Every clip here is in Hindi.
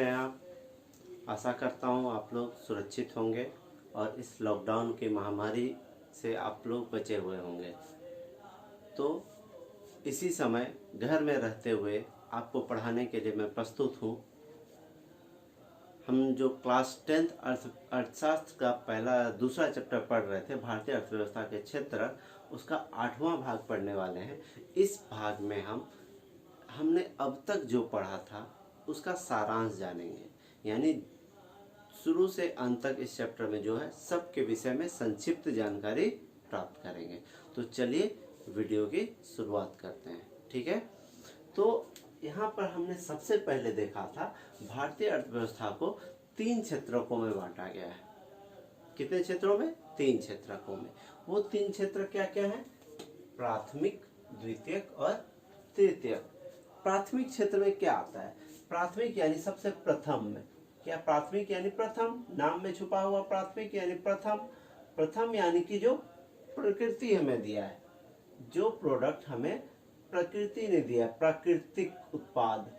कैसे हैं आप? आशा करता हूँ आप लोग सुरक्षित होंगे और इस लॉकडाउन की महामारी से आप लोग बचे हुए होंगे। तो इसी समय घर में रहते हुए आपको पढ़ाने के लिए मैं प्रस्तुत हूँ। हम जो क्लास 10th अर्थशास्त्र का दूसरा चैप्टर पढ़ रहे थे, भारतीय अर्थव्यवस्था के क्षेत्र, उसका 8वां भाग पढ़ने वाले हैं। इस भाग में हमने अब तक जो पढ़ा था उसका सारांश जानेंगे, यानी शुरू से अंत तक इस चैप्टर में जो है सबके विषय में संक्षिप्त जानकारी प्राप्त करेंगे। तो चलिए वीडियो की शुरुआत करते हैं। ठीक है, तो यहाँ पर हमने सबसे पहले देखा था भारतीय अर्थव्यवस्था को 3 क्षेत्रकों में बांटा गया है। कितने क्षेत्रों में? 3 क्षेत्रकों में। वो 3 क्षेत्र क्या क्या है? प्राथमिक, द्वितीयक और तृतीयक। प्राथमिक क्षेत्र में क्या आता है? प्राथमिक यानी सबसे प्रथम में। क्या प्राथमिक यानी प्रथम? नाम में छुपा हुआ प्राथमिक यानी प्रथम। प्रथम यानी कि जो प्रकृति हमें दिया है, जो प्रोडक्ट हमें प्रकृति ने दिया, प्राकृतिक उत्पाद।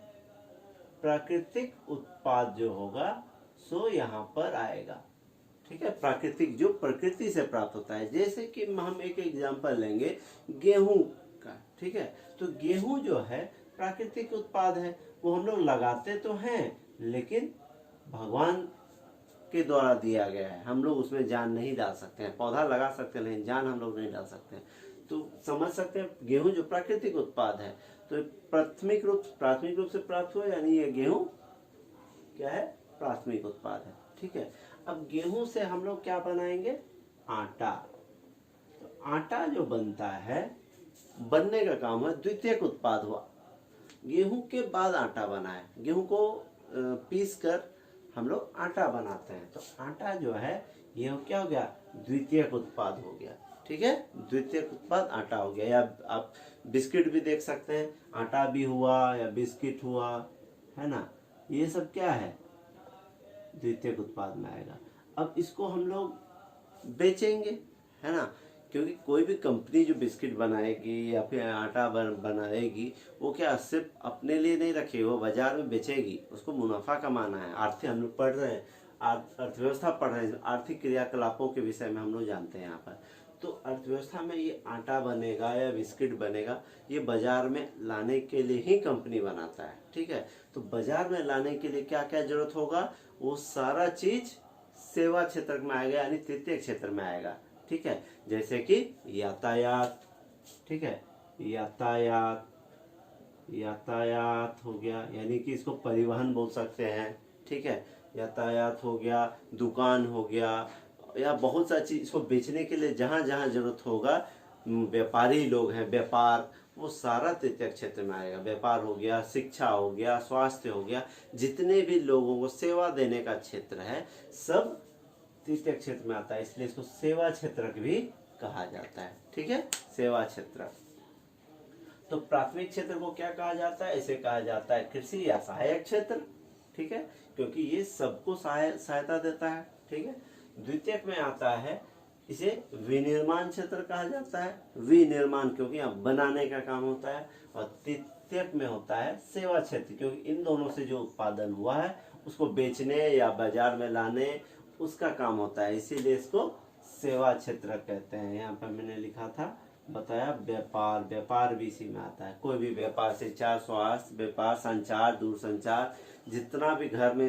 प्राकृतिक उत्पाद जो होगा सो यहाँ पर आएगा। ठीक है, प्राकृतिक जो प्रकृति से प्राप्त होता है। जैसे कि हम एक एग्जांपल लेंगे गेहूं का। ठीक है, तो गेहूं जो है प्राकृतिक उत्पाद है। वो हम लोग लगाते तो हैं, लेकिन भगवान के द्वारा दिया गया है। हम लोग उसमें जान नहीं डाल सकते हैं। पौधा लगा सकते हैं लेकिन जान हम लोग नहीं डाल सकते हैं। तो समझ सकते हैं, गेहूं जो प्राकृतिक उत्पाद है, तो प्राथमिक रूप से प्राप्त हुआ, यानी ये गेहूं क्या है? प्राथमिक उत्पाद है। ठीक है, अब गेहूं से हम लोग क्या बनाएंगे? आटा। तो आटा जो बनता है, बनने का काम है, द्वितीयक उत्पाद हुआ। गेहूं के बाद आटा बना है। गेहूं को पीस कर हम लोग आटा बनाते हैं। तो आटा जो है ये क्या हो गया? द्वितीयक उत्पाद हो गया। ठीक है, द्वितीयक उत्पाद आटा हो गया। या आप बिस्किट भी देख सकते हैं, आटा भी हुआ या बिस्किट हुआ, है ना? ये सब क्या है? द्वितीयक उत्पाद में आएगा। अब इसको हम लोग बेचेंगे, है ना? क्योंकि कोई भी कंपनी जो बिस्किट बनाएगी या फिर आटा बनाएगी, वो क्या सिर्फ अपने लिए नहीं रखेगी, वो बाजार में बेचेगी। उसको मुनाफा कमाना है। आर्थिक हम लोग पढ़ रहे हैं, अर्थव्यवस्था पढ़ रहे हैं, आर्थिक क्रियाकलापों के विषय में हम लोग जानते हैं यहाँ पर। तो अर्थव्यवस्था में ये आटा बनेगा या बिस्किट बनेगा, ये बाजार में लाने के लिए ही कंपनी बनाता है। ठीक है, तो बाजार में लाने के लिए क्या क्या जरूरत होगा? वो सारा चीज सेवा क्षेत्र में आएगा, यानी तृतीय क्षेत्र में आएगा। ठीक है, जैसे कि यातायात। ठीक है, यातायात हो गया, यानी कि इसको परिवहन बोल सकते हैं। ठीक है, यातायात हो गया, दुकान हो गया, या बहुत सारी चीज इसको बेचने के लिए जहां जहां जरूरत होगा, व्यापारी लोग हैं, व्यापार, वो सारा तृतीय क्षेत्र में आएगा। व्यापार हो गया, शिक्षा हो गया, स्वास्थ्य हो गया, जितने भी लोगों को सेवा देने का क्षेत्र है, सब तृतीय क्षेत्र में आता है। इसलिए इसको सेवा क्षेत्र भी कहा जाता है। ठीक है, सेवा क्षेत्र। तो प्राथमिक क्षेत्र को क्या कहा जाता है? इसे कहा जाता है कृषि या सहायक क्षेत्र। ठीक है, क्योंकि ये सबको सहायता देता है। ठीक है, द्वितीयक में आता है, इसे विनिर्माण क्षेत्र कहा जाता है। विनिर्माण क्योंकि यहाँ बनाने का काम होता है। और तृतीयक में होता है सेवा क्षेत्र, क्योंकि इन दोनों से जो उत्पादन हुआ है उसको बेचने या बाजार में लाने, उसका काम होता है। इसीलिए इसको सेवा क्षेत्र कहते हैं। यहाँ पर मैंने लिखा था, बताया, व्यापार। व्यापार भी इसी में आता है। कोई भी व्यापार, शिक्षा, स्वास्थ्य, व्यापार, संचार, दूरसंचार, जितना भी घर में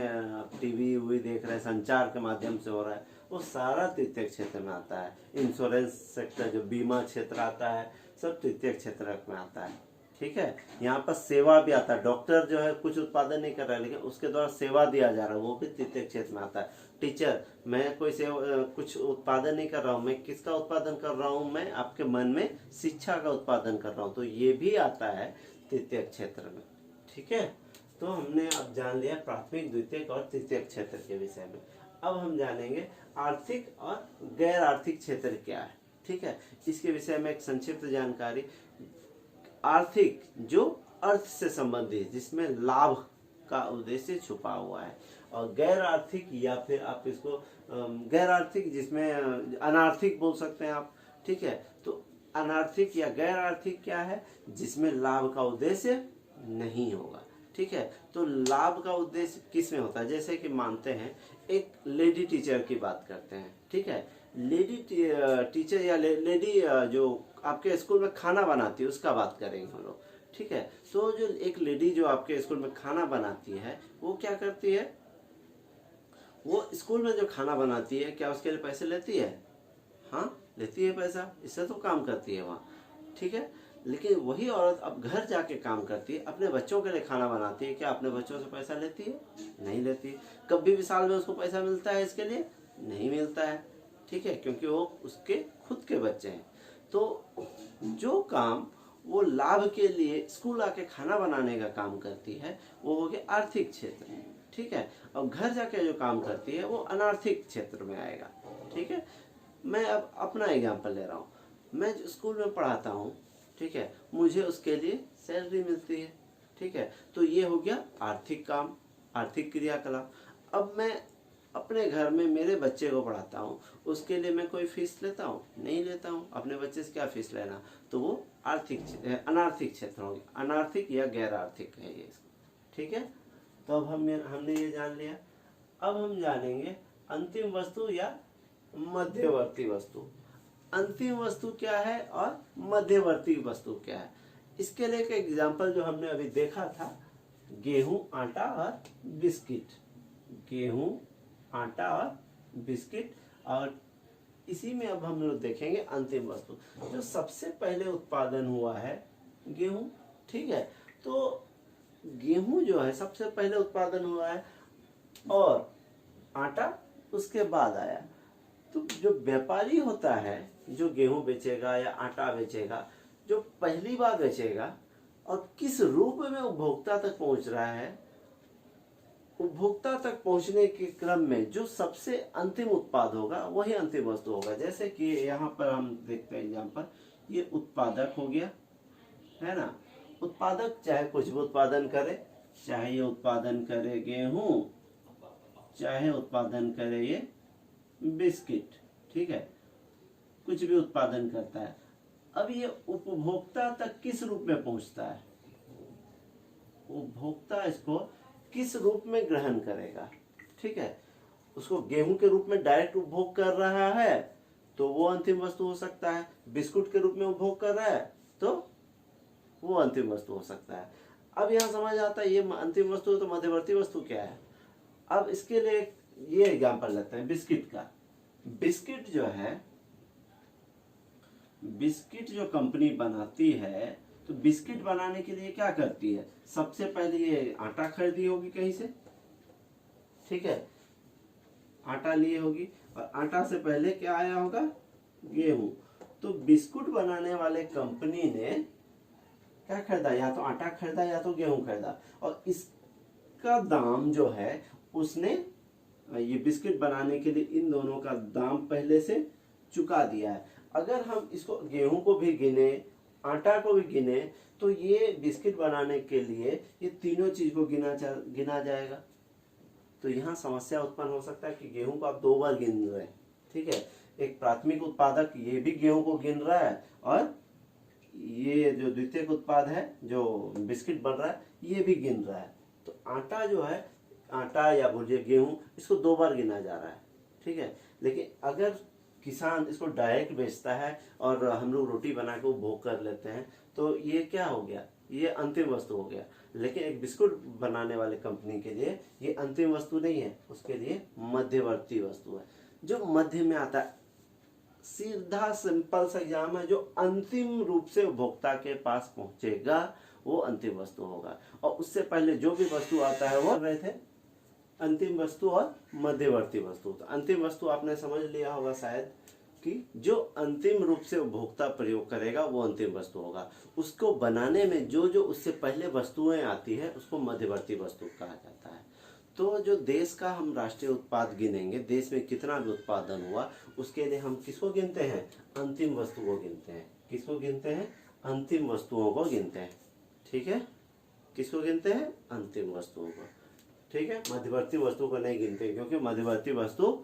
टीवी वी देख रहे हैं, संचार के माध्यम से हो रहा है, वो सारा तृतीय क्षेत्र में आता है। इंश्योरेंस सेक्टर, जो बीमा क्षेत्र आता है, सब तृतीय क्षेत्र में आता है। ठीक है, यहाँ पर सेवा भी आता है। डॉक्टर जो है कुछ उत्पादन नहीं कर रहा है, लेकिन उसके द्वारा सेवा दिया जा रहा है, वो भी तृतीय क्षेत्र में आता है। टीचर, मैं कोई कुछ उत्पादन नहीं कर रहा हूँ, मैं किसका उत्पादन कर रहा हूँ? मैं आपके मन में शिक्षा का उत्पादन कर रहा हूँ, तो ये भी आता है तृतीय क्षेत्र में। ठीक है, तो हमने अब जान लिया प्राथमिक, द्वितीयक और तृतीय क्षेत्र के विषय में। अब हम जानेंगे आर्थिक और गैर आर्थिक क्षेत्र क्या है। ठीक है, इसके विषय में एक संक्षिप्त जानकारी। आर्थिक जो अर्थ से संबंधित, जिसमें लाभ का उद्देश्य छुपा हुआ है। और गैर आर्थिक, या फिर आप इसको गैर आर्थिक, जिसमें अनार्थिक बोल सकते हैं आप। ठीक है, तो अनार्थिक या गैर आर्थिक क्या है? जिसमें लाभ का उद्देश्य नहीं होगा। ठीक है। तो लाभ का उद्देश्य किस में होता है, जैसे कि मानते हैं एक लेडी टीचर की बात करते हैं, ठीक है। लेडी टीचर या लेडी जो आपके स्कूल में खाना बनाती है उसका बात करेंगे हम लोग, ठीक है। तो जो एक लेडी जो आपके स्कूल में खाना बनाती है वो क्या करती है, वो स्कूल में जो खाना बनाती है क्या उसके लिए पैसे लेती है? हाँ लेती है पैसा, इससे तो काम करती है वहाँ, ठीक है। लेकिन वही औरत अब घर जाके काम करती है, अपने बच्चों के लिए खाना बनाती है, क्या अपने बच्चों से पैसा लेती है? नहीं लेती। कभी भी साल में उसको पैसा मिलता है इसके लिए? नहीं मिलता है, ठीक है, क्योंकि वो उसके खुद के बच्चे हैं। तो जो काम वो लाभ के लिए स्कूल आके खाना बनाने का काम करती है वो हो गया आर्थिक क्षेत्र, ठीक है। और घर जाके जो काम करती है वो अनार्थिक क्षेत्र में आएगा, ठीक है। मैं अब अपना एग्जांपल ले रहा हूँ, मैं जो स्कूल में पढ़ाता हूँ, ठीक है, मुझे उसके लिए सैलरी मिलती है, ठीक है। तो ये हो गया आर्थिक काम, आर्थिक क्रियाकलाप। अब मैं अपने घर में मेरे बच्चे को पढ़ाता हूँ, उसके लिए मैं कोई फीस लेता हूँ? नहीं लेता हूँ। अपने बच्चे से क्या फीस लेना? तो वो अनार्थिक क्षेत्र हो गया, अनार्थिक या गैर आर्थिक है ये, ठीक है। तो अब हमने ये जान लिया। अब हम जानेंगे अंतिम वस्तु या मध्यवर्ती वस्तु। अंतिम वस्तु क्या है और मध्यवर्ती वस्तु क्या है, इसके लिए एक एग्जांपल जो हमने अभी देखा था, गेहूं, आटा और बिस्किट। गेहूं, आटा और बिस्किट। और इसी में अब हम लोग देखेंगे अंतिम वस्तु, जो सबसे पहले उत्पादन हुआ है गेहूं, ठीक है। तो गेहूं जो है सबसे पहले उत्पादन हुआ है और आटा उसके बाद आया। तो जो व्यापारी होता है जो गेहूं बेचेगा या आटा बेचेगा, जो पहली बार बेचेगा और किस रूप में उपभोक्ता तक पहुंच रहा है, उपभोक्ता तक पहुंचने के क्रम में जो सबसे अंतिम उत्पाद होगा वही अंतिम वस्तु होगा। जैसे कि यहाँ पर हम देखते हैं एग्जांपल, ये उत्पादक हो गया, है ना। उत्पादक चाहे कुछ भी उत्पादन करे, चाहे ये उत्पादन करे गेहूं, चाहे उत्पादन करे ये बिस्किट, ठीक है, कुछ भी उत्पादन करता है। अब ये उपभोक्ता तक किस रूप में पहुंचता है, उपभोक्ता इसको किस रूप में ग्रहण करेगा, ठीक है। उसको गेहूं के रूप में डायरेक्ट उपभोग कर रहा है तो वो अंतिम वस्तु हो सकता है, बिस्कुट के रूप में उपभोग कर रहा है तो वो अंतिम वस्तु हो सकता है। अब यहाँ समझ आता है ये अंतिम वस्तु है तो मध्यवर्ती वस्तु क्या है। अब इसके लिए ये एग्जांपल लेते हैं बिस्किट का। बिस्किट जो है, बिस्किट जो कंपनी बनाती है तो बिस्किट बनाने के लिए क्या करती है, सबसे पहले ये आटा खरीदी होगी कहीं से, ठीक है, आटा लिए होगी और आटा से पहले क्या आया होगा, गेहूं। तो बिस्कुट बनाने वाले कंपनी ने क्या खरीदा, या तो आटा खरीदा या तो गेहूं खरीदा, और इसका दाम जो है उसने ये बिस्किट बनाने के लिए इन दोनों का दाम पहले से चुका दिया है। अगर हम इसको गेहूं को भी गिने, आटा को भी गिने, तो ये बिस्किट बनाने के लिए ये तीनों चीज को गिना जाएगा। तो यहाँ समस्या उत्पन्न हो सकता है कि गेहूं को आप दो बार गिन रहे हैं, ठीक है। एक प्राथमिक उत्पादक ये भी गेहूं को गिन रहा है और ये जो द्वितीयक उत्पाद है जो बिस्किट बन रहा है ये भी गिन रहा है। तो आटा जो है, आटा या बोलिए गेहूं, इसको दो बार गिना जा रहा है, ठीक है। लेकिन अगर किसान इसको डायरेक्ट बेचता है और हम लोग रोटी बना के उपभोग कर लेते हैं तो ये क्या हो गया, ये अंतिम वस्तु हो गया। लेकिन एक बिस्कुट बनाने वाले कंपनी के लिए ये अंतिम वस्तु नहीं है, उसके लिए मध्यवर्ती वस्तु है, जो मध्य में आता है। सीधा सिंपल सा एग्जाम है, जो अंतिम रूप से उपभोक्ता के पास पहुंचेगा वो अंतिम वस्तु होगा। और उससे पहले जो भी वस्तु आता है वो रहे थे अंतिम वस्तु और मध्यवर्ती वस्तु। तो अंतिम वस्तु आपने समझ लिया होगा शायद कि जो अंतिम रूप से उपभोक्ता प्रयोग करेगा वो अंतिम वस्तु होगा। उसको बनाने में जो जो उससे पहले वस्तुएं आती है उसको मध्यवर्ती वस्तु कहा जाता है। तो जो देश का हम राष्ट्रीय उत्पाद गिनेंगे, देश में कितना भी उत्पादन हुआ, उसके लिए हम किसको गिनते हैं, अंतिम वस्तु को गिनते हैं। किसको गिनते हैं, अंतिम वस्तुओं को गिनते हैं, ठीक है। किसको गिनते हैं, अंतिम वस्तुओं को, ठीक है। मध्यवर्ती वस्तु को नहीं गिनते क्योंकि मध्यवर्ती वस्तु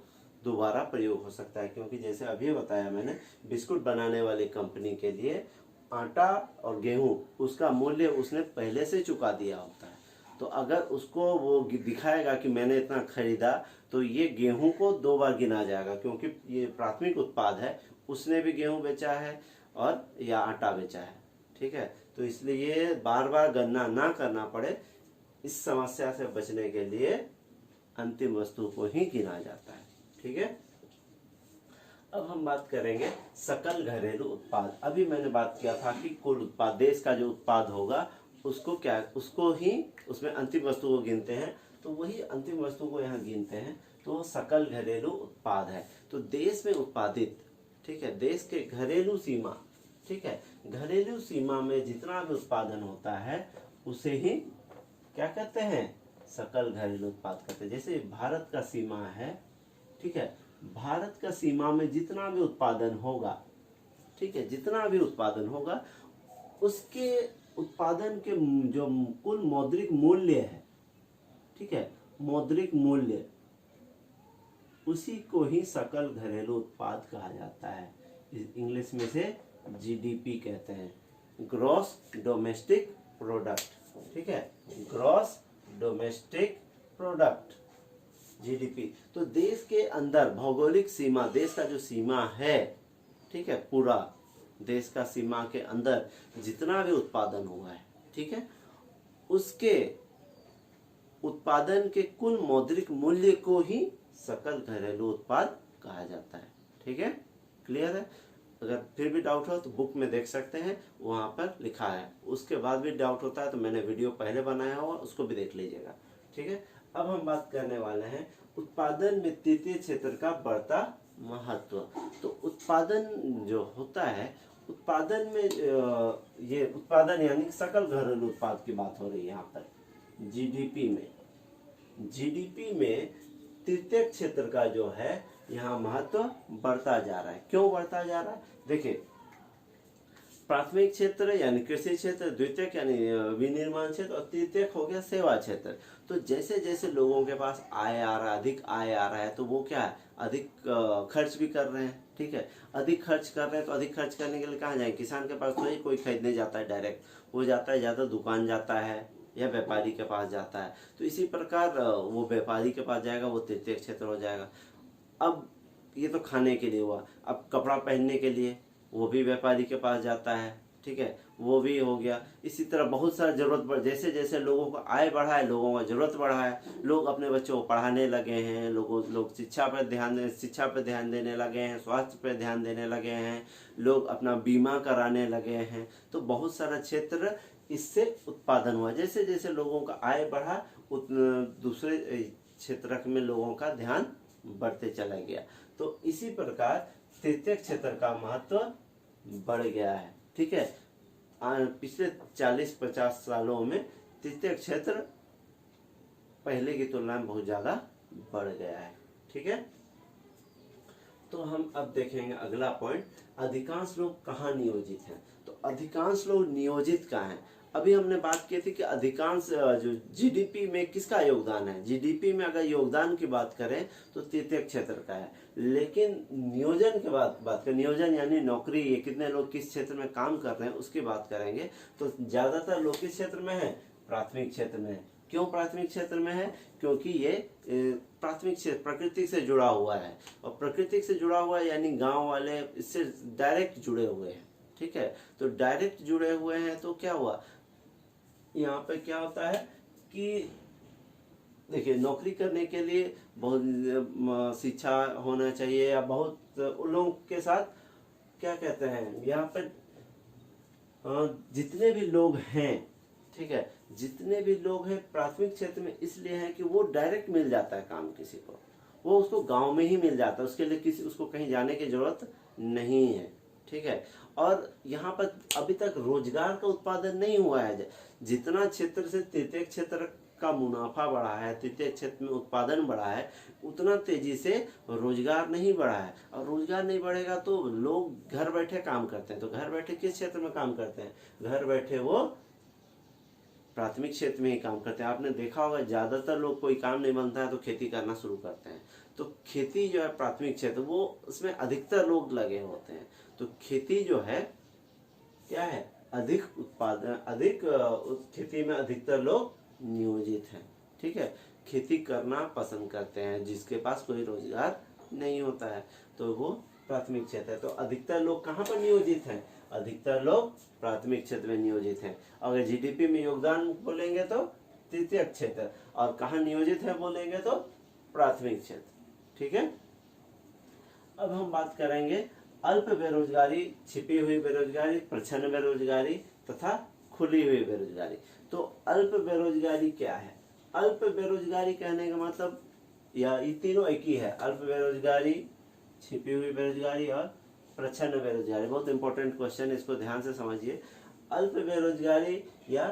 दोबारा प्रयोग हो सकता है, क्योंकि जैसे अभी बताया मैंने, बिस्कुट बनाने वाली कंपनी के लिए आटा और गेहूं उसका मूल्य उसने पहले से चुका दिया होता है। तो अगर उसको वो दिखाएगा कि मैंने इतना खरीदा, तो ये गेहूं को 2 बार गिना जाएगा, क्योंकि ये प्राथमिक उत्पाद है, उसने भी गेहूं बेचा है और या आटा बेचा है। ठीक है, तो इसलिए बार बार गणना ना करना पड़े, इस समस्या से बचने के लिए अंतिम वस्तु को ही गिना जाता है। ठीक है, अब हम बात करेंगे सकल घरेलू उत्पाद। अभी मैंने बात किया था कि कुल उत्पाद, देश का जो उत्पाद होगा उसको ही उसमें अंतिम वस्तु को गिनते हैं, तो वही अंतिम वस्तु को यहाँ गिनते हैं, तो सकल घरेलू उत्पाद है। तो देश में उत्पादित, ठीक है, देश के घरेलू सीमा, ठीक है, घरेलू सीमा में जितना भी उत्पादन होता है उसे ही क्या कहते हैं, सकल घरेलू उत्पाद कहते हैं। जैसे भारत का सीमा है, ठीक है, भारत का सीमा में जितना भी उत्पादन होगा, ठीक है, जितना भी उत्पादन होगा उसके उत्पादन के जो कुल मौद्रिक मूल्य है, ठीक है, मौद्रिक मूल्य, उसी को ही सकल घरेलू उत्पाद कहा जाता है। इंग्लिश में से जीडीपी कहते हैं, ग्रॉस डोमेस्टिक प्रोडक्ट। ठीक है, ग्रॉस डोमेस्टिक प्रोडक्ट, जीडीपी। तो देश के अंदर भौगोलिक सीमा, देश का जो सीमा है, ठीक है, पूरा देश का सीमा के अंदर जितना भी उत्पादन हुआ है, ठीक है, उसके उत्पादन के कुल मौद्रिक मूल्य को ही सकल घरेलू उत्पाद कहा जाता है। ठीक है, क्लियर है? अगर फिर भी डाउट हो तो बुक में देख सकते हैं, वहां पर लिखा है। उसके बाद भी डाउट होता है तो मैंने वीडियो पहले बनाया हुआ, उसको भी देख लीजिएगा। ठीक है, अब हम बात करने वाले हैं उत्पादन में तृतीय क्षेत्र का बढ़ता महत्व। तो उत्पादन जो होता है, उत्पादन में ये उत्पादन यानी सकल घरेलू उत्पाद की बात हो रही है यहाँ पर। जीडीपी में तृतीय क्षेत्र का जो है यहाँ महत्व बढ़ता जा रहा है। क्यों बढ़ता जा रहा है? देखिए, प्राथमिक क्षेत्र यानी कृषि क्षेत्र, द्वितीयक यानी विनिर्माण क्षेत्र, और तृतीयक हो गया सेवा क्षेत्र। तो जैसे जैसे लोगों के पास आय आ रहा है, अधिक आय आ रहा है, तो वो क्या है, अधिक खर्च भी कर रहे हैं। ठीक है, अधिक खर्च कर रहे हैं, तो अधिक खर्च करने के लिए कहाँ जाए? किसान के पास तो कोई खरीदने जाता है डायरेक्ट, वो जाता है ज़्यादा दुकान जाता है या व्यापारी के पास जाता है। तो इसी प्रकार वो व्यापारी के पास जाएगा, वो तृतीय क्षेत्र हो जाएगा। अब ये तो खाने के लिए हुआ, अब कपड़ा पहनने के लिए वो भी व्यापारी के पास जाता है। ठीक है, वो भी हो गया। इसी तरह बहुत सारा जरूरत बढ़, जैसे जैसे लोगों का आय बढ़ा है, लोगों का जरूरत बढ़ा है, लोग अपने बच्चों को पढ़ाने लगे हैं, लोग शिक्षा पर ध्यान देने लगे हैं, स्वास्थ्य पर ध्यान देने लगे हैं, लोग अपना बीमा कराने लगे हैं। तो बहुत सारा क्षेत्र इससे उत्पादन हुआ। जैसे जैसे लोगों का आय बढ़ा, दूसरे क्षेत्र में लोगों का ध्यान बढ़ते चला गया। तो इसी प्रकार तृतीय क्षेत्र का महत्व बढ़ गया है। ठीक है, पिछले 40-50 सालों में तृतीय क्षेत्र पहले की तुलना में बहुत ज्यादा बढ़ गया है। ठीक है, तो हम अब देखेंगे अगला पॉइंट, अधिकांश लोग कहाँ नियोजित हैं। तो अधिकांश लोग नियोजित कहाँ हैं? अभी हमने बात की थी कि अधिकांश जो जीडीपी में किसका योगदान है। जीडीपी में अगर योगदान की बात करें तो तृतीय क्षेत्र का है, लेकिन नियोजन की बात करें, नियोजन यानी नौकरी, ये कितने लोग किस क्षेत्र में काम कर रहे हैं उसकी बात करेंगे, तो ज्यादातर लोग किस क्षेत्र में है? प्राथमिक क्षेत्र में है। क्यों प्राथमिक क्षेत्र में है? क्योंकि ये प्राथमिक क्षेत्र प्रकृति से जुड़ा हुआ है, और प्रकृति से जुड़ा हुआ है यानी गांव वाले इससे डायरेक्ट जुड़े हुए हैं। ठीक है, तो डायरेक्ट जुड़े हुए हैं, तो क्या हुआ, यहाँ पे क्या होता है कि देखिए, नौकरी करने के लिए बहुत शिक्षा होना चाहिए, या बहुत उन लोगों के साथ क्या कहते हैं, यहाँ पे जितने भी लोग हैं, ठीक है, जितने भी लोग हैं प्राथमिक क्षेत्र में इसलिए हैं कि वो डायरेक्ट मिल जाता है काम किसी को, वो उसको गांव में ही मिल जाता है, उसके लिए उसको कहीं जाने की जरूरत नहीं है। ठीक है, और यहाँ पर अभी तक रोजगार का उत्पादन नहीं हुआ है। जितना क्षेत्र से तृतीय क्षेत्र का मुनाफा बढ़ा है, तृतीय क्षेत्र में उत्पादन बढ़ा है, उतना तेजी से रोजगार नहीं बढ़ा है। और रोजगार नहीं बढ़ेगा तो लोग घर बैठे काम करते हैं, तो घर बैठे किस क्षेत्र में काम करते हैं? घर बैठे वो प्राथमिक क्षेत्र में ही काम करते हैं। आपने देखा होगा ज्यादातर लोग, कोई काम नहीं बनता है तो खेती करना शुरू करते हैं। तो खेती जो है प्राथमिक क्षेत्र, वो उसमें अधिकतर लोग लगे होते हैं। तो खेती जो है क्या है, अधिक उत्पादन, खेती में अधिकतर लोग नियोजित हैं। ठीक है, खेती करना पसंद करते हैं, जिसके पास कोई रोजगार नहीं होता है तो वो प्राथमिक क्षेत्र है। तो अधिकतर लोग कहाँ पर नियोजित हैं? अधिकतर लोग प्राथमिक क्षेत्र में नियोजित हैं। अगर जीडीपी में योगदान बोलेंगे तो तृतीयक क्षेत्र, और कहाँ नियोजित है बोलेंगे तो प्राथमिक क्षेत्र। ठीक है, अब हम बात करेंगे अल्प बेरोजगारी, छिपी हुई बेरोजगारी, प्रच्छन्न बेरोजगारी तथा खुली हुई बेरोजगारी। तो अल्प बेरोजगारी क्या है? अल्प बेरोजगारी कहने का मतलब, या ये तीनों एक ही है, अल्प बेरोजगारी, छिपी हुई बेरोजगारी और प्रच्छन्न बेरोजगारी। बहुत इंपॉर्टेंट क्वेश्चन है, इसको ध्यान से समझिए। अल्प बेरोजगारी या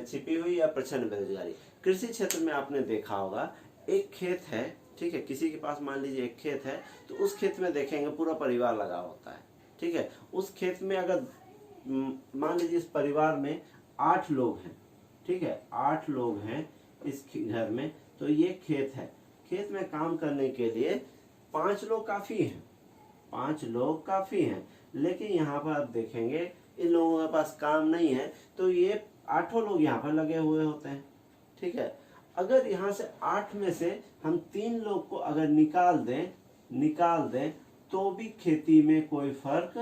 छिपी हुई या प्रच्छन्न बेरोजगारी। कृषि क्षेत्र में आपने देखा होगा, एक खेत है, ठीक है, किसी के पास मान लीजिए एक खेत है, तो उस खेत में देखेंगे पूरा परिवार लगा होता है। ठीक है, उस खेत में अगर मान लीजिए इस परिवार में 8 लोग हैं, ठीक है, 8 लोग हैं इस घर में, तो ये खेत है। खेत में काम करने के लिए 5 लोग काफी हैं, 5 लोग काफी हैं। लेकिन यहाँ पर आप देखेंगे इन लोगों के पास काम नहीं है, तो ये 8 लोग यहाँ पर लगे हुए होते हैं। ठीक है, अगर यहाँ से 8 में से हम 3 लोग को अगर निकाल दें तो भी खेती में कोई फर्क,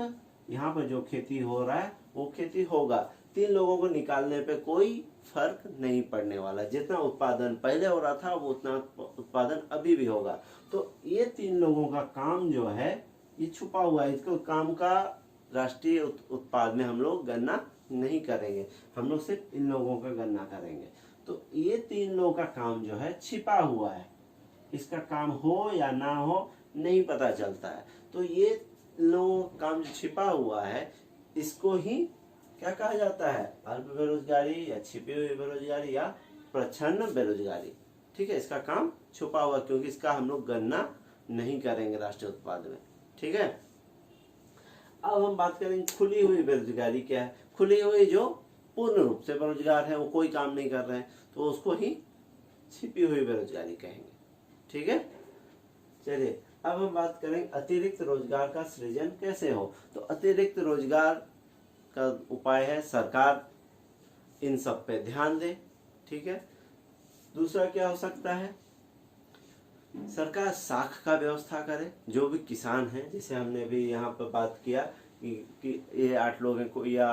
यहाँ पर जो खेती हो रहा है वो खेती होगा। 3 लोगों को निकालने पे कोई फर्क नहीं पड़ने वाला। जितना उत्पादन पहले हो रहा था वो उतना उत्पादन अभी भी होगा। तो ये 3 लोगों का काम जो है ये छुपा हुआ है, इसको काम का राष्ट्रीय उत्पाद में हम लोग गणना नहीं करेंगे, हम लोग सिर्फ इन लोगों का गणना करेंगे। तो ये 3 लोगों का काम जो है छिपा हुआ है, इसका काम हो या ना हो नहीं पता चलता है। तो ये लोगों का काम जो छिपा हुआ है इसको ही क्या कहा जाता है? अल्प बेरोजगारी या छिपी हुई बेरोजगारी या प्रच्छन्न बेरोजगारी। ठीक है, इसका काम छुपा हुआ क्योंकि इसका हम लोग गणना नहीं करेंगे राष्ट्रीय उत्पाद में। ठीक है, अब हम बात करेंगे खुली हुई बेरोजगारी क्या है। खुली हुई जो पूर्ण रूप से बेरोजगार है, वो कोई काम नहीं कर रहे हैं, तो उसको ही छिपी हुई बेरोजगारी कहेंगे। ठीक है, चलिए अब हम बात करेंगे अतिरिक्त रोजगार का सृजन कैसे हो। तो अतिरिक्त रोजगार का उपाय है सरकार इन सब पे ध्यान दे। ठीक है, दूसरा क्या हो सकता है? सरकार साख का व्यवस्था करे। जो भी किसान हैं, जैसे हमने भी यहाँ पर बात किया कि ये 8 लोगों को, या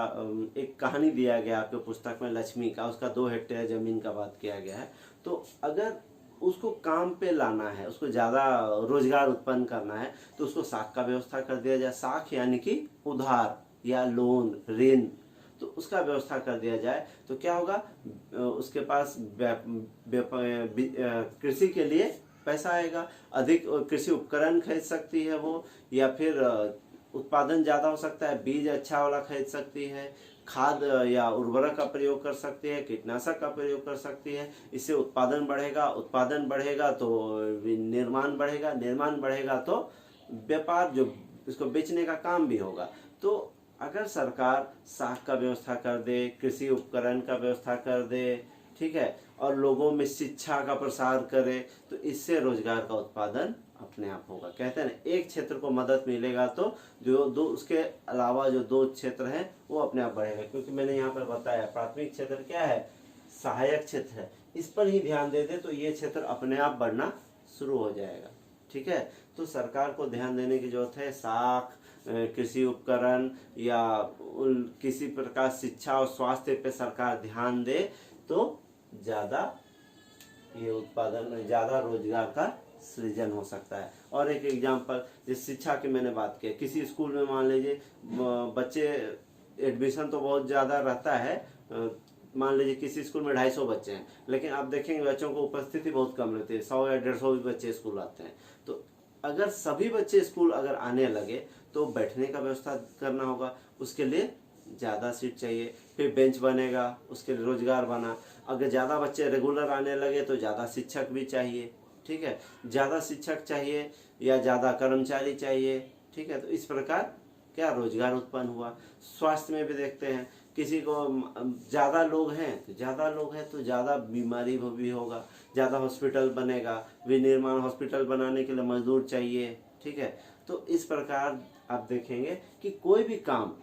एक कहानी दिया गया आपके पुस्तक में लक्ष्मी का, उसका 2 हेक्टेयर जमीन का बात किया गया है। तो अगर उसको काम पे लाना है, उसको ज़्यादा रोजगार उत्पन्न करना है, तो उसको साख का व्यवस्था कर दिया जाए। साख यानी कि उधार या लोन, ऋण, तो उसका व्यवस्था कर दिया जाए तो क्या होगा? उसके पास कृषि के लिए पैसा आएगा, अधिक कृषि उपकरण खरीद सकती है वो, या फिर उत्पादन ज़्यादा हो सकता है, बीज अच्छा वाला खरीद सकती है, खाद या उर्वरक का प्रयोग कर सकती है, कीटनाशक का प्रयोग कर सकती है। इससे उत्पादन बढ़ेगा, उत्पादन बढ़ेगा तो निर्माण बढ़ेगा, निर्माण बढ़ेगा तो व्यापार, जो इसको बेचने का काम भी होगा। तो अगर सरकार साख का व्यवस्था कर दे, कृषि उपकरण का व्यवस्था कर दे, ठीक है, और लोगों में शिक्षा का प्रसार करे, तो इससे रोजगार का उत्पादन अपने आप होगा। कहते हैं ना, एक क्षेत्र को मदद मिलेगा तो जो दो उसके अलावा जो 2 क्षेत्र हैं वो अपने आप बढ़ेगा। क्योंकि मैंने यहाँ पर बताया प्राथमिक क्षेत्र क्या है? सहायक क्षेत्र है। इस पर ही ध्यान दे दे तो ये क्षेत्र अपने आप बढ़ना शुरू हो जाएगा। ठीक है, तो सरकार को ध्यान देने की जरूरत है। साख, कृषि उपकरण या किसी प्रकार शिक्षा और स्वास्थ्य पे सरकार ध्यान दे तो ज़्यादा ये उत्पादन, ज़्यादा रोजगार का सृजन हो सकता है। और एक एग्जांपल, जिस शिक्षा की मैंने बात की, किसी स्कूल में मान लीजिए बच्चे, एडमिशन तो बहुत ज़्यादा रहता है, मान लीजिए किसी स्कूल में 250 बच्चे हैं, लेकिन आप देखेंगे बच्चों को उपस्थिति बहुत कम रहती है, 100 या 150 भी बच्चे स्कूल आते हैं। तो अगर सभी बच्चे स्कूल अगर आने लगे तो बैठने का व्यवस्था करना होगा, उसके लिए ज़्यादा सीट चाहिए, फिर बेंच बनेगा, उसके लिए रोजगार बना। अगर ज़्यादा बच्चे रेगुलर आने लगे तो ज़्यादा शिक्षक भी चाहिए। ठीक है, ज़्यादा शिक्षक चाहिए या ज़्यादा कर्मचारी चाहिए। ठीक है, तो इस प्रकार क्या रोजगार उत्पन्न हुआ। स्वास्थ्य में भी देखते हैं, किसी को ज़्यादा लोग हैं तो ज़्यादा बीमारी भी होगा, ज़्यादा हॉस्पिटल बनेगा, विनिर्माण हॉस्पिटल बनाने के लिए मजदूर चाहिए। ठीक है, तो इस प्रकार आप देखेंगे कि कोई भी काम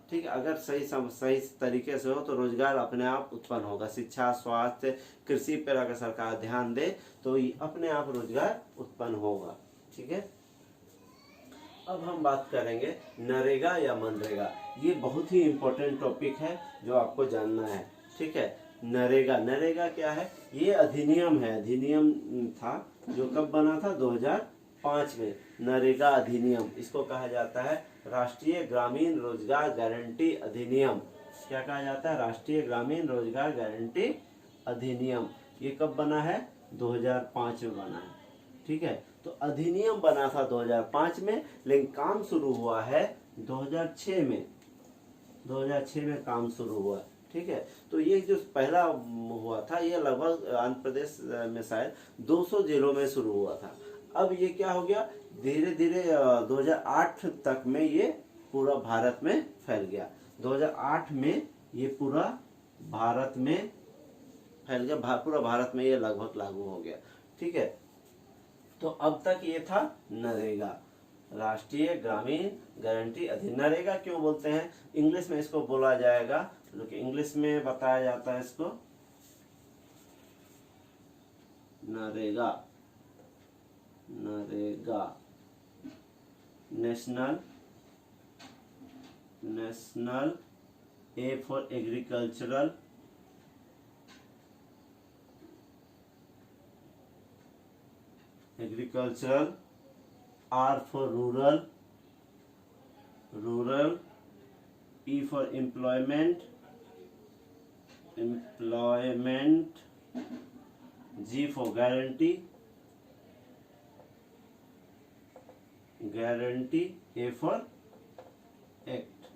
ठीक है, अगर सही तरीके से हो तो रोजगार अपने आप उत्पन्न होगा। शिक्षा, स्वास्थ्य, कृषि पर अगर सरकार ध्यान दे तो ये अपने आप रोजगार उत्पन्न होगा। ठीक है, अब हम बात करेंगे नरेगा या मनरेगा। ये बहुत ही इम्पोर्टेंट टॉपिक है जो आपको जानना है। ठीक है, नरेगा, नरेगा क्या है? ये अधिनियम है, अधिनियम था जो कब बना था? 2005 में। नरेगा अधिनियम, इसको कहा जाता है राष्ट्रीय ग्रामीण रोजगार गारंटी अधिनियम। क्या कहा जाता है? राष्ट्रीय ग्रामीण रोजगार गारंटी अधिनियम। ये कब बना है? 2005 में बना है। ठीक है, तो अधिनियम बना था 2005 में, लेकिन काम शुरू हुआ है 2006 में। 2006 में काम शुरू हुआ। ठीक है, तो ये जो पहला हुआ था ये लगभग आंध्र प्रदेश में शायद 200 जिलों में शुरू हुआ था। अब ये क्या हो गया, धीरे धीरे 2008 तक में ये पूरा भारत में फैल गया। 2008 में ये पूरा भारत में फैल गया, पूरा भारत में ये लगभग लागू हो गया। ठीक है, तो अब तक ये था नरेगा, राष्ट्रीय ग्रामीण गारंटी अधिनियम। नरेगा क्यों बोलते हैं? इंग्लिश में इसको बोला जाएगा, इंग्लिश में बताया जाता है इसको NREGA. NREGA national A for agricultural R for rural, E for employment, G for guarantee, A for act।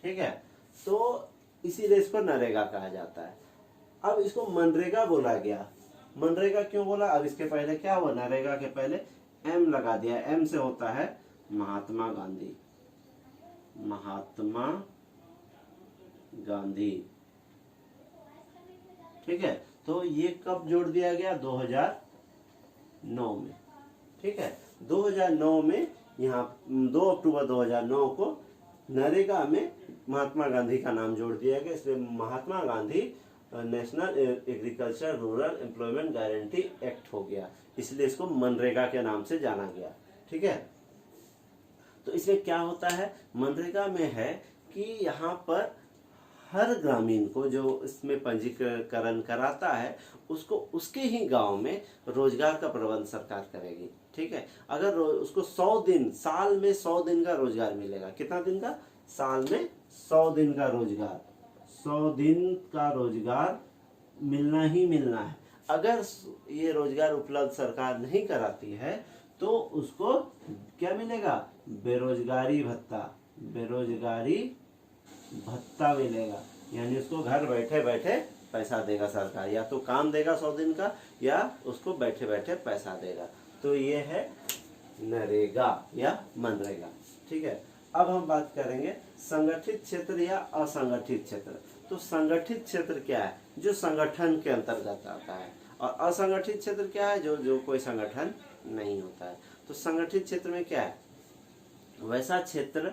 ठीक है, तो इसीलिए इसको नरेगा कहा जाता है। अब इसको मनरेगा बोला गया। मनरेगा क्यों बोला? अब इसके पहले क्या हुआ? नरेगा के पहले एम लगा दिया। एम से होता है महात्मा गांधी। महात्मा गांधी। ठीक है, तो ये कब जोड़ दिया गया? 2009 में। ठीक है, 2009 में यहाँ 2 अक्टूबर 2009 को नरेगा में महात्मा गांधी का नाम जोड़ दिया गया, इसलिए Mahatma Gandhi national agriculture rural employment guarantee act हो गया, इसलिए इसको मनरेगा के नाम से जाना गया। ठीक है, तो इसमें क्या होता है? मनरेगा में है कि यहाँ पर हर ग्रामीण को जो इसमें पंजीकरण कराता है उसको उसके ही गांव में रोजगार का प्रबंध सरकार करेगी। ठीक है, अगर उसको 100 दिन, साल में 100 दिन का रोजगार मिलेगा। कितना दिन का? साल में 100 दिन का रोजगार। 100 दिन का रोजगार मिलना ही मिलना है। अगर ये रोजगार उपलब्ध सरकार नहीं कराती है तो उसको क्या मिलेगा? बेरोजगारी भत्ता। बेरोजगारी भत्ता मिलेगा, यानी उसको घर बैठे बैठे पैसा देगा सरकार, या तो काम देगा 100 दिन का या उसको बैठे बैठे पैसा देगा। तो ये है नरेगा या मनरेगा। ठीक है, अब हम बात करेंगे संगठित क्षेत्र या असंगठित क्षेत्र। तो संगठित क्षेत्र क्या है? जो संगठन के अंतर्गत आता है, और असंगठित क्षेत्र क्या है? जो कोई संगठन नहीं होता है। तो संगठित क्षेत्र में क्या है? वैसा क्षेत्र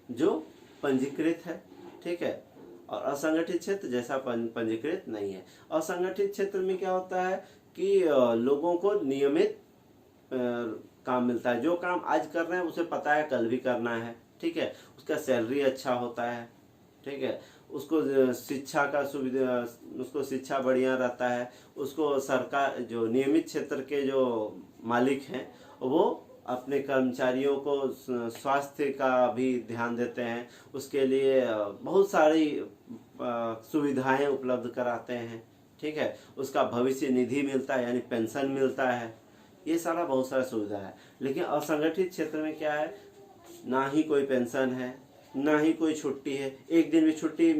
जो पंजीकृत है। ठीक है, और असंगठित क्षेत्र जैसा पंजीकृत नहीं है। असंगठित क्षेत्र में क्या होता है कि लोगों को नियमित काम मिलता है। जो काम आज कर रहे हैं उसे पता है कल भी करना है। ठीक है, उसका सैलरी अच्छा होता है। ठीक है, उसको शिक्षा का सुविधा, उसको शिक्षा बढ़िया रहता है। उसको सरकार, जो नियमित क्षेत्र के जो मालिक हैं वो अपने कर्मचारियों को स्वास्थ्य का भी ध्यान देते हैं, उसके लिए बहुत सारी सुविधाएं उपलब्ध कराते हैं। ठीक है, उसका भविष्य निधि मिलता है, यानी पेंशन मिलता है, ये सारा बहुत सारा सुविधा है। लेकिन असंगठित क्षेत्र में क्या है? ना ही कोई पेंशन है, ना ही कोई छुट्टी है। एक दिन भी छुट्टी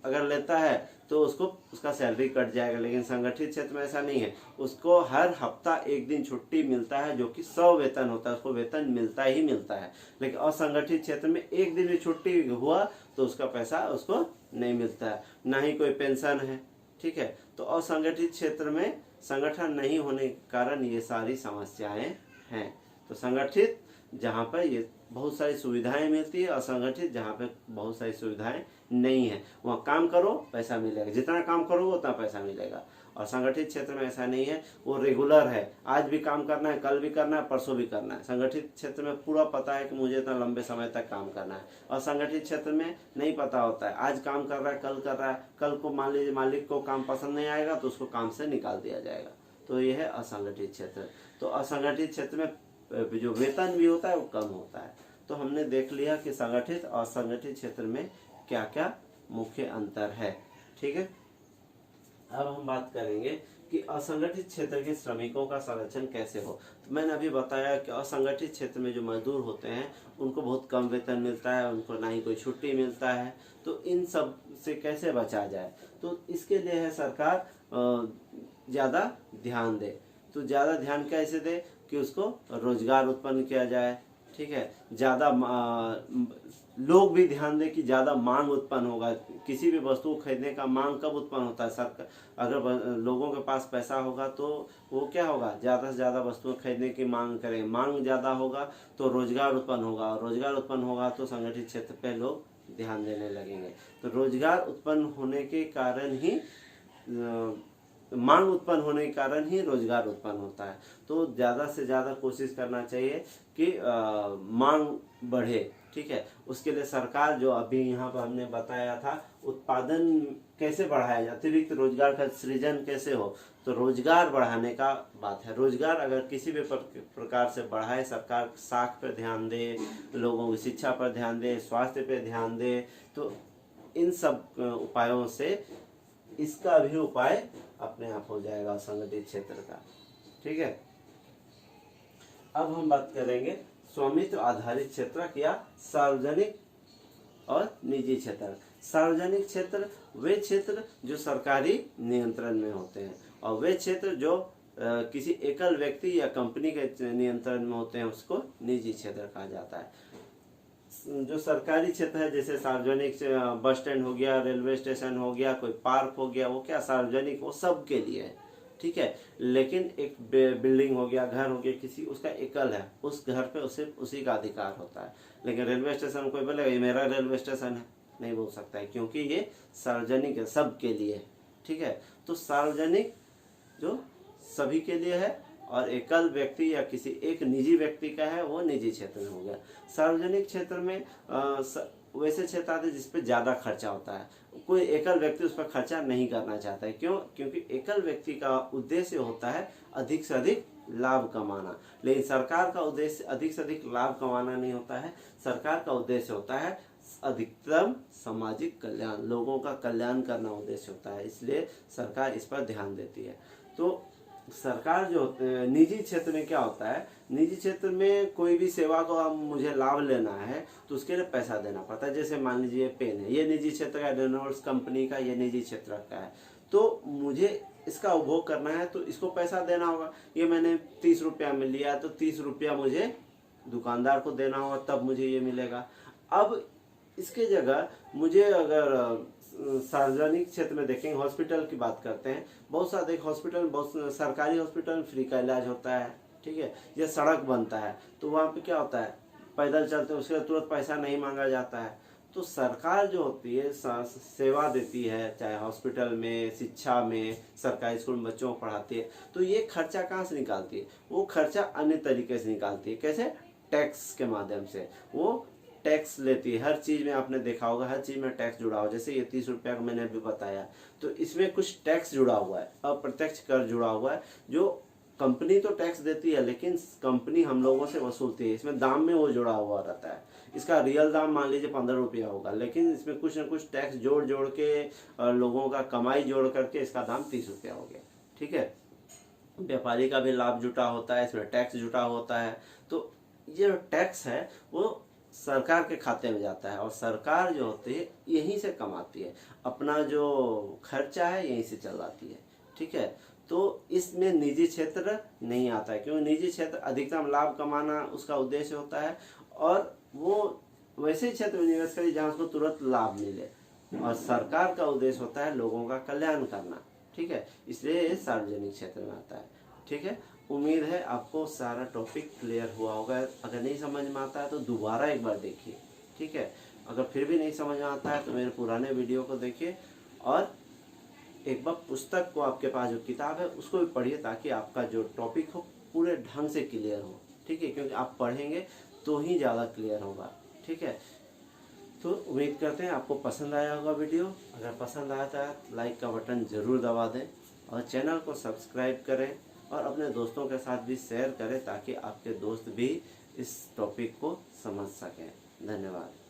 अगर लेता है तो उसको उसका सैलरी कट जाएगा। लेकिन संगठित क्षेत्र में ऐसा नहीं है, उसको हर हफ्ता एक दिन छुट्टी मिलता है, जो कि 100 वेतन होता है, उसको वेतन मिलता ही मिलता है। लेकिन असंगठित क्षेत्र में एक दिन भी छुट्टी हुआ तो उसका पैसा उसको नहीं मिलता है, ना ही कोई पेंशन है। ठीक है, तो असंगठित क्षेत्र में संगठन नहीं होने के कारण ये सारी समस्याएं हैं। तो संगठित जहाँ पर ये बहुत सारी सुविधाएं मिलती है, असंगठित जहाँ पे बहुत सारी सुविधाएं नहीं है, वहाँ काम करो पैसा मिलेगा, जितना काम करोगे उतना पैसा मिलेगा। और संगठित क्षेत्र में ऐसा नहीं है, वो रेगुलर है, आज भी काम करना है, कल भी करना है, परसों भी करना है। संगठित क्षेत्र में पूरा पता है कि मुझे इतना लंबे समय तक काम करना है, और संगठित क्षेत्र में नहीं पता होता है, आज काम कर रहा है, कल कर रहा है, कल को मान लीजिए मालिक को काम पसंद नहीं आएगा तो उसको काम से निकाल दिया जाएगा। तो ये है असंगठित क्षेत्र। तो असंगठित क्षेत्र में जो वेतन भी होता है वो कम होता है। तो हमने देख लिया कि संगठित और असंगठित क्षेत्र में क्या क्या मुख्य अंतर है। ठीक है, अब हम बात करेंगे कि असंगठित क्षेत्र के श्रमिकों का संरक्षण कैसे हो। तो मैंने अभी बताया कि असंगठित क्षेत्र में जो मजदूर होते हैं उनको बहुत कम वेतन मिलता है, उनको ना ही कोई छुट्टी मिलता है। तो इन सब से कैसे बचा जाए, तो इसके लिए है सरकार ज़्यादा ध्यान दे। तो ज़्यादा ध्यान कैसे दे कि उसको रोजगार उत्पन्न किया जाए। ठीक है, ज़्यादा लोग भी ध्यान दें कि ज़्यादा मांग उत्पन्न होगा। किसी भी वस्तु को खरीदने का मांग कब उत्पन्न होता है, सरकार अगर लोगों के पास पैसा होगा तो वो क्या होगा, ज़्यादा से ज़्यादा वस्तुएं खरीदने की मांग करेंगे, मांग ज़्यादा होगा तो रोजगार उत्पन्न होगा, और रोजगार उत्पन्न होगा तो संगठित क्षेत्र पे लोग ध्यान देने लगेंगे। तो रोजगार उत्पन्न होने के कारण ही मांग उत्पन्न होने के कारण ही रोजगार उत्पन्न होता है। तो ज़्यादा से ज़्यादा कोशिश करना चाहिए कि मांग बढ़े। ठीक है, उसके लिए सरकार जो अभी यहाँ पर हमने बताया था, उत्पादन कैसे बढ़ाया जाए, अतिरिक्त रोजगार का सृजन कैसे हो, तो रोजगार बढ़ाने का बात है। रोजगार अगर किसी भी प्रकार से बढ़ाए, सरकार साख पर ध्यान दे, लोगों की शिक्षा पर ध्यान दे, स्वास्थ्य पर ध्यान दे, तो इन सब उपायों से इसका भी उपाय अपने आप हो जाएगा असंगठित क्षेत्र का। ठीक है, अब हम बात करेंगे स्वामित्व आधारित क्षेत्र या सार्वजनिक और निजी क्षेत्र। सार्वजनिक क्षेत्र वे क्षेत्र जो सरकारी नियंत्रण में होते हैं, और वे क्षेत्र जो किसी एकल व्यक्ति या कंपनी के नियंत्रण में होते हैं उसको निजी क्षेत्र कहा जाता है। जो सरकारी क्षेत्र है, जैसे सार्वजनिक बस स्टैंड हो गया, रेलवे स्टेशन हो गया, कोई पार्क हो गया, वो क्या सार्वजनिक, वो सब के लिए है। ठीक है, लेकिन एक बिल्डिंग हो गया, घर हो गया, किसी उसका एकल है, उस घर पे उसे उसी का अधिकार होता है। लेकिन रेलवे स्टेशन कोई बोलेगा ये मेरा रेलवे स्टेशन है, नहीं बोल सकता है, क्योंकि ये सार्वजनिक है, सब के लिए है। ठीक है, तो सार्वजनिक जो सभी के लिए है, और एकल व्यक्ति या किसी एक निजी व्यक्ति का है, वो निजी क्षेत्र में हो गया। सार्वजनिक क्षेत्र में वैसे क्षेत्र आते हैं जिस पे ज़्यादा खर्चा होता है, कोई एकल व्यक्ति उस पर खर्चा नहीं करना चाहता है। क्यों? क्योंकि एकल व्यक्ति का उद्देश्य होता है अधिक से अधिक लाभ कमाना, लेकिन सरकार का उद्देश्य अधिक से अधिक लाभ कमाना नहीं होता है। सरकार का उद्देश्य होता है अधिकतम सामाजिक कल्याण, लोगों का कल्याण करना उद्देश्य होता है, इसलिए सरकार इस पर ध्यान देती है। तो सरकार जो निजी क्षेत्र में क्या होता है, निजी क्षेत्र में कोई भी सेवा को हम मुझे लाभ लेना है तो उसके लिए पैसा देना पड़ता है। जैसे मान लीजिए पेन है, ये निजी क्षेत्र का, रेनॉल्ड्स कंपनी का, ये निजी क्षेत्र का है, तो मुझे इसका उपभोग करना है तो इसको पैसा देना होगा। ये मैंने 30 रुपया में लिया तो 30 रुपया मुझे दुकानदार को देना होगा, तब मुझे ये मिलेगा। अब इसके जगह मुझे अगर सार्वजनिक क्षेत्र में देखेंगे, हॉस्पिटल की बात करते हैं, बहुत सारे हॉस्पिटल, बहुत सरकारी हॉस्पिटल में फ्री का इलाज होता है। ठीक है, या सड़क बनता है तो वहाँ पे क्या होता है, पैदल चलते हैं, उसके तुरंत पैसा नहीं मांगा जाता है। तो सरकार जो होती है सेवा देती है, चाहे हॉस्पिटल में, शिक्षा में, सरकारी स्कूल में बच्चों को पढ़ाती है, तो ये खर्चा कहाँ से निकालती है, वो खर्चा अन्य तरीके से निकालती है। कैसे? टैक्स के माध्यम से वो टैक्स लेती है। हर चीज़ में आपने देखा होगा, हर चीज़ में टैक्स जुड़ा हुआ, जैसे ये 30 रुपया का मैंने अभी बताया, तो इसमें कुछ टैक्स जुड़ा हुआ है, अप्रत्यक्ष कर जुड़ा हुआ है। जो कंपनी तो टैक्स देती है, लेकिन कंपनी हम लोगों से वसूलती है, इसमें दाम में वो जुड़ा हुआ रहता है। इसका रियल दाम मान लीजिए 15 रुपया होगा, लेकिन इसमें कुछ न कुछ टैक्स जोड़ जोड़ के, लोगों का कमाई जोड़ करके इसका दाम 30 रुपया हो गया। ठीक है, व्यापारी का भी लाभ जुटा होता है, इसमें टैक्स जुटा होता है। तो ये टैक्स है वो सरकार के खाते में जाता है, और सरकार जो होती है यहीं से कमाती है, अपना जो खर्चा है यहीं से चलाती है। ठीक है, तो इसमें निजी क्षेत्र नहीं आता है, क्योंकि निजी क्षेत्र अधिकतम लाभ कमाना उसका उद्देश्य होता है, और वो वैसे क्षेत्र में निवेश करे जहाँ उसको तुरंत लाभ मिले, और सरकार का उद्देश्य होता है लोगों का कल्याण करना। ठीक है, इसलिए सार्वजनिक क्षेत्र में आता है। ठीक है, उम्मीद है आपको सारा टॉपिक क्लियर हुआ होगा। अगर नहीं समझ में आता है तो दोबारा एक बार देखिए, ठीक है। अगर फिर भी नहीं समझ में आता है तो मेरे पुराने वीडियो को देखिए, और एक बार पुस्तक को, आपके पास जो किताब है उसको भी पढ़िए, ताकि आपका जो टॉपिक हो पूरे ढंग से क्लियर हो, ठीक है। क्योंकि आप पढ़ेंगे तो ही ज़्यादा क्लियर होगा, ठीक है। तो उम्मीद करते हैं आपको पसंद आया होगा वीडियो। अगर पसंद आया तो लाइक का बटन ज़रूर दबा दें, और चैनल को सब्सक्राइब करें, और अपने दोस्तों के साथ भी शेयर करें, ताकि आपके दोस्त भी इस टॉपिक को समझ सकें। धन्यवाद।